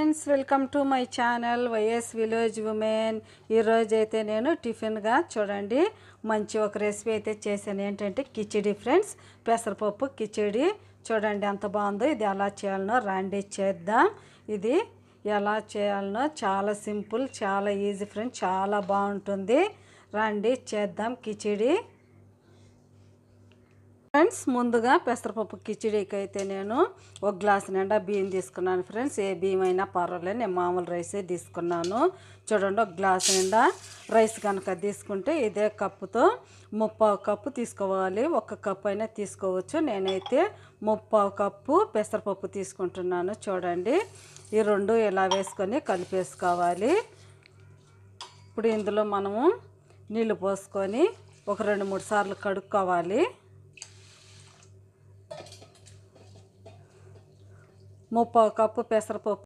Friends, welcome to my channel YS village women. ఈరోజు అయితే నేను టిఫిన్గా చూడండి మంచి ఒక రెసిపీ అయితే చేశాను. ఏంటంటే కిచిడి ఫ్రెండ్స్, పెసరపప్పు కిచిడి. చూడండి ఎంత బాగుందో. ఇది ఎలా చేయాలనో రండి చేద్దాం. ఇది ఎలా చేయాలనో చాలా సింపుల్, చాలా ఈజీ ఫ్రెండ్స్, చాలా బాగుంటుంది. రండి చేద్దాం కిచిడి. ఫ్రెండ్స్, ముందుగా పెసరపప్పు కిచిడీకి అయితే నేను ఒక గ్లాస్ నిండా బియ్యం తీసుకున్నాను ఫ్రెండ్స్. ఏ బియ్యం అయినా పర్వాలేదు, నేను మామూలు రైసే తీసుకున్నాను. చూడండి, ఒక గ్లాస్ నిండా రైస్ కనుక తీసుకుంటే ఇదే కప్పుతో 3/4 కప్పు తీసుకోవాలి. 1 కప్పు అయినా తీసుకోవచ్చు. నేనైతే 3/4 కప్పు పెసరపప్పు తీసుకుంటున్నాను. చూడండి, ఈ రెండు ఇలా వేసుకొని కలిపేసుకోవాలి. ఇప్పుడు ఇందులో మనము నీళ్ళు పోసుకొని ఒక 2-3 సార్లు కడుక్కోవాలి. 3/4 కప్పు పెసరపప్పు